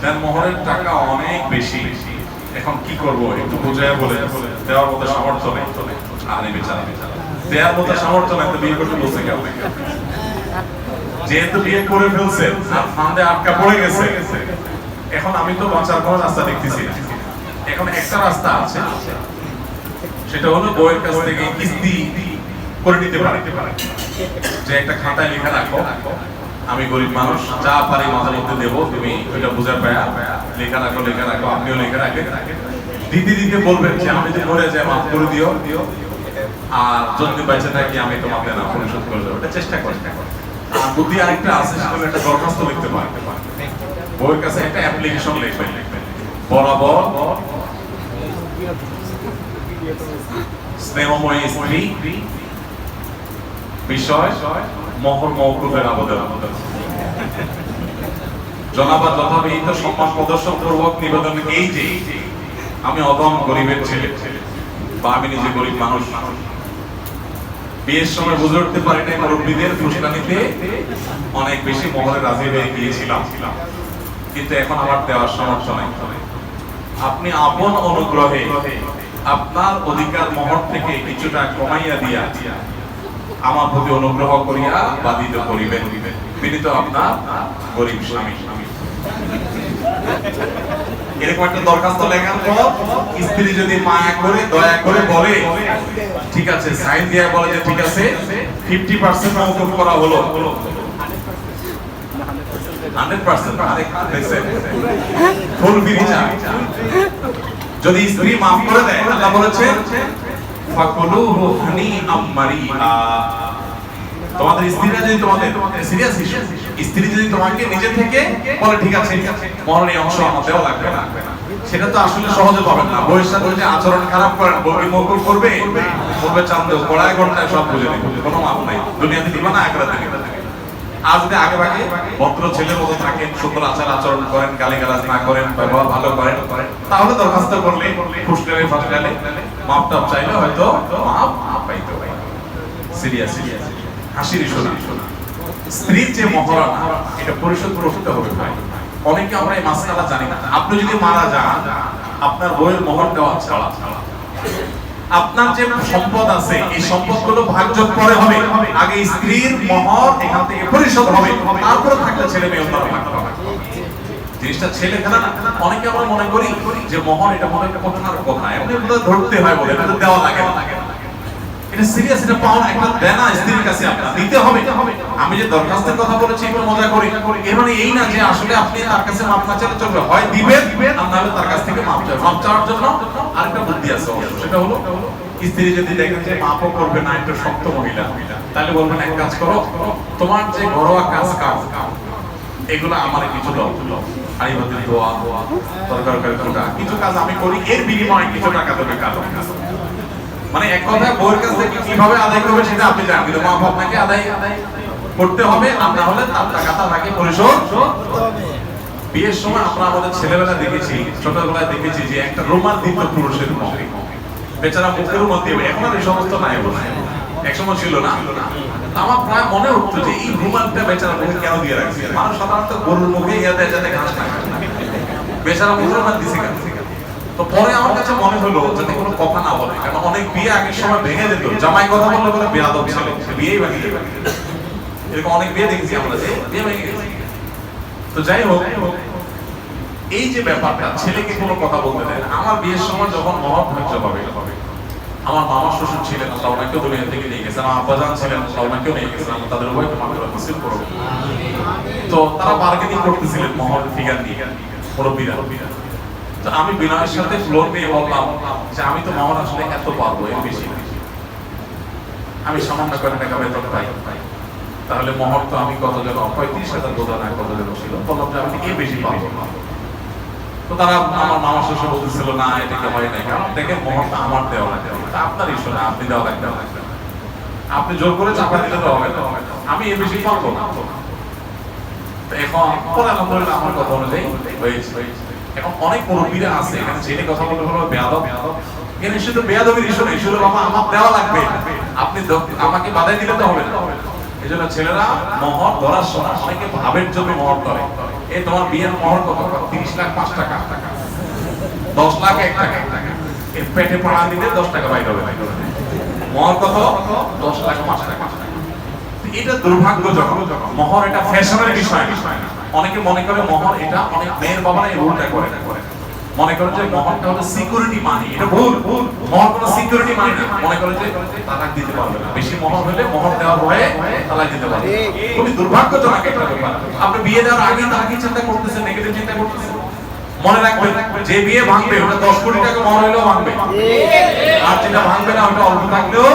দেন মোহরের টাকা অনেক বেশি, এখন কি করব একটু বুঝাইয়া বলে দেওয়ার মতো সামর্থ্য নেই। আরে বেচারা দেওয়ার মতো সামর্থ্য নাই তো বিয়ে করতে বলছে কেন? যেহেতু বিয়ে করে ফেলছে আর ফান্দে আটকা পড়ে গেছে, এখন আমি তো বাঁচার কোনো রাস্তা দেখতেছি না। এখন একটা রাস্তা আছে, সেটা হলো বউয়ের কাছ থেকে কিস্তি করে নিতে পারে, যে একটা খাতায় লেখা রাখো আমি গরিব মানুষ, যা পারি মাঝে মধ্যে দেবো, তুমি ওইটা বুঝে পায়া লেখা রাখো, আপনিও লেখা রাখেন। দিদি দিদি বলবেন যে আমি যে মরে যাই মাফ করে দিও, আর যদি বেঁচে থাকি আমি তোমাকে না পরিশোধ করে দেবো, এটা চেষ্টা করি। আর বুদ্ধি আরেকটা আছে, সেটা একটা দরখাস্ত লিখতে পারে, বউয়ের কাছে একটা অ্যাপ্লিকেশন লিখবেন, বরাবর স্নেহময়ী স্ত্রী বিষয় মোহর মওকুফের আবেদন, জনাবা যথাবিহিত সম্মান প্রদর্শন পূর্বক নিবেদন এই যে আমি অদম গরিবের ছেলে বা আমি নিজে গরিব মানুষ, বিয়ের সময় বুঝে উঠতে পারি নাই মুরব্বীদের ফুসলানিতে অনেক বেশি মোহরে রাজি হয়ে গিয়েছিলাম, কিন্তু এখন আমার দেওয়ার সামর্থ্য নাই। আপনি আপন অনুগ্রহে আপনার অধিকার মোহর থেকে কিছুটা কমাইয়া দিয়া আমার প্রতি অনুগ্রহ করিয়া বাধিত করিবেন, বিনীত আপনার গরিব স্বামী। এরকম একটা দরখাস্ত লেখার পর স্ত্রী যদি মায়া করে দয়া করে বলে ঠিক আছে, সাইন দিয়ে বলে যে ঠিক আছে 50% মওকুফ করা হলো, 100% ফুল বিরিজা যদি স্ত্রী মাফ করে দেয়, আল্লাহ বলেছেন ফাকুলুহু হানিআম মারিআ। তোমাদের স্ত্রীরা যদি তোমাদের সিরিয়াস ইস্যু, স্ত্রী যদি তোমাকে নিজে থেকে বলে ঠিক আছে মরণের অংশ আমার দেওয়া লাগবে না, সেটা তো আসলে সহজে পাবেন না। বউয়ের সাথে যে আচরণ খারাপ করেন, বউকে মওকুফ করবে, বলবে চান্দে পড়ায় ঘন্টায় সব বুঝে নেবে, কোনো মাপ নাই, দুনিয়াতে দিবা না আখিরাতে দিবা। আর যদি আগে ভাগে ভদ্র ছেলের মতো থাকেন, সুন্দর আচরণ করেন, গালিগালাজ না করেন, ব্যবহার ভালো করেন, তাহলে দরখাস্ত করলে ফুসকালে ফাসকালে মাপ টাপ চাইলে হয়তো মাপ পাইতে পারে। সিরিয়াস হাসির শোনা স্ত্রীর যে মহারণা এটা পরিশোধ করতে হবে ভাই। অনেকে আমরা এই মাসআলা জানি না। আপনি যদি মারা যান, আপনার বউয়ের মোহর দেওয়া ছাড়া আপনার যে সম্পদ আছে এই সম্পদগুলো ভাগযোগ পরে হবে, আগে স্ত্রীর মোহর এখান থেকে পরিশোধ হবে, তারপরে থাকলে ছেলে মেয়ে অন্য ভাগ পাবে। জিনিসটা ছেলে খেলা না। অনেকে আমরা মনে করি যে মোহর এটা মনে একটা ঘটনার কথা, এমনি ধরতে হয় বলে এটা দেওয়া লাগে না। এটা সিরিয়াস, এটা পাওয়া একটা দেনা স্ত্রীর কাছে আপনার দিতে হবে। আমি যে দরখাস্তের কথা বলেছি একটু মজা করি, এর মানে এই না যে আসলে আপনি তার কাছে মাপ না চাইলে চলবে, হয় দিবেন আর না হলে তার কাছ থেকে মাপ চাইবেন। মাপ চাওয়ার জন্য আরেকটা বুদ্ধি আছে, সেটা হলো স্ত্রী যদি দেখেন যে মাপও করবে না, একটু শক্ত মহিলা, তাহলে বলবেন এক কাজ করো, তোমার যে ঘরোয়া কাজ এগুলো আমার কিছু দাও, আইবাদের দোয়া তরকারি কিছু কাজ আমি করি, এর বিনিময়ে কিছু টাকা দেবে কাজ। মানে এক কথায় বউয়ের কাছ থেকে কিভাবে আদায় করবে সেটা আপনি জানেন, কিন্তু মা আপনাকে আদায় করতে হবে, আর না হলে তার টাকাটা তাকে পরিশোধ। বিয়ের সময় আমরা আমাদের ছেলেবেলা দেখেছি, ছোটবেলায় দেখেছি যে একটা রোমান্টিক পুরুষের মধ্যে বেচারা মুখের মধ্যে, এখন আর এই সমস্ত নাই, একসময় ছিল না। আমার প্রায় মনে হতো যে এই রুমালটা বেচারা মুখে কেন দিয়ে রাখছে। মানুষ সাধারণত গরুর মুখে ইয়াতে যাতে ঘাস না খায়, বেচারা মুখে রুমাল দিছে কেন? তো পরে আমার কাছে মনে হলো যাতে কোনো কথা না বলে, কারণ অনেক বিয়ে আগের সময় ভেঙে যেত, জামাই কথা বললে বলে বেয়াদব ছেলে, বিয়েই ভেঙে যেত। এরকম অনেক বিয়ে দেখেছি আমরা যে বিয়ে ভেঙে গেছে। তো যাই হোক, এই যে ব্যাপারটা ছেলেকে কোনো কথা বলতে দেয় না। আমার বিয়ের সময় যখন মহৎ ধার্য হবে, আমার মামা শ্বশুর ছিলেন, আল্লাহ ওনাকেও দুনিয়া থেকে নিয়ে গেছেন, আমার আব্বাজান ছিলেন, আল্লাহ ওনাকেও নিয়ে গেছেন, তাদের উভয়কে মাগফিরাত নসিব করুন। তো তারা বার্গেনিং করতেছিলেন মহৎ ফিগার নিয়ে, মুরব্বিরা। তো আমি বিনয়ের সাথে ফ্লোর নিয়ে বললাম যে আমি তো মামার আসলে এত পারবো, এর বেশি আমি সামান্য কয়েক টাকা বেতন পাই, তাহলে মহর তো আমি কত জন 35,000 বোধ হয় কত জন ছিল, বললাম যে আমি এর বেশি পাবো। তো তারা আমার মামা শ্বশুর বলতেছিল না এটাকে হয় না, কারণ দেখেন মোহরটা আমার দেওয়া লাগবে, আপনার ইস্যু না, আপনি দেওয়া লাগবে, আপনি জোর করে চাপা দিলে তো হবে না, আমি এর বেশি পারবো না। এখন পরে আলহামদুলিল্লাহ আমার কথা অনুযায়ী হয়েছে। এখন অনেক মুরব্বীরা আছে এখানে ছেলে কথা বলতে হলো বেয়াদব, এখানে শুধু বেয়াদবের ইস্যু নেই, শুধু বাবা আমার দেওয়া লাগবে, আপনি আমাকে বাধাই দিলে তো হবে না। এই জন্য ছেলেরা মোহর ধরার সময় অনেকে ভাবের জন্য মোহর করে, এই তোমার বিয়ের মহর কত? 30 লাখ 5 টাকা, 10 লাখ 1 টাকা, এর পেটে পাড়া দিলে 10 টাকা বাইর হবে। মহর কত? 10 লাখ 5 টাকা। এটা দুর্ভাগ্যজনক। মহর এটা ফ্যাশনের বিষয় না। অনেকে মনে করে মহর এটা, অনেক মেয়ের বাবারা এই ভুলটা করে মনে করে যে মহরটা হলো সিকিউরিটি মানি। এটা ভুল। মহর কোনো সিকিউরিটি মানি না। মনে করে যে তালাক দিতে পারবে না, বেশি মহর হলে মহর দেওয়ার ভয়ে তালাক দিতে পারবে। খুবই দুর্ভাগ্যজনক একটা ব্যাপার। আপনি বিয়ে দেওয়ার আগে তাকে চিন্তা করতেছেন, নেগেটিভ চিন্তা করতেছেন। মনে রাখবেন, যে বিয়ে ভাঙবে ওটা 10 কোটি টাকা মহর হলেও ভাঙবে, আর যেটা ভাঙবে না ওটা অল্প থাকলেও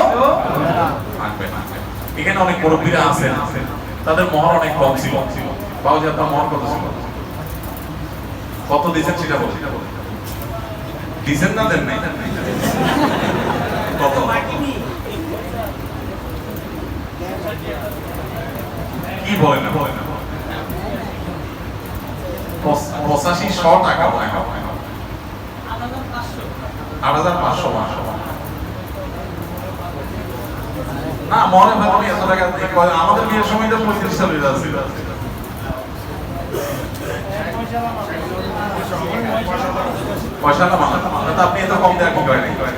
ভাঙবে না। এখানে অনেক মুরব্বীরা আছেন, তাদের মহর অনেক কম ছিল। বাবা যে আপনার মহর কত ছিল? কত দিয়েছেন সেটা বলুন। দিয়েছেন না দেন নাই? কত? কি বলেন না? 8500 টাকা মনে হয়, 8500 না মনে হয় আমি এত টাকা আমাদের বিয়ের সময় তো 35 ছিল। পয়সা না মানে তো আপনি এত কম দেওয়া কি করেন?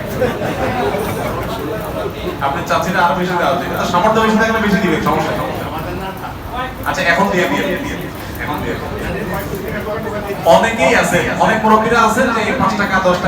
আপনি চাচ্ছিলেন আরো বেশি দেওয়া, এটা সামর্থ্য বেশি থাকলে বেশি দিবেন, সমস্যা নেই। আচ্ছা এখন দিয়ে এখন দিয়ে অনেকেই আছে, অনেক মুরব্বীরা আছেন যে 5 টাকা 10 টাকা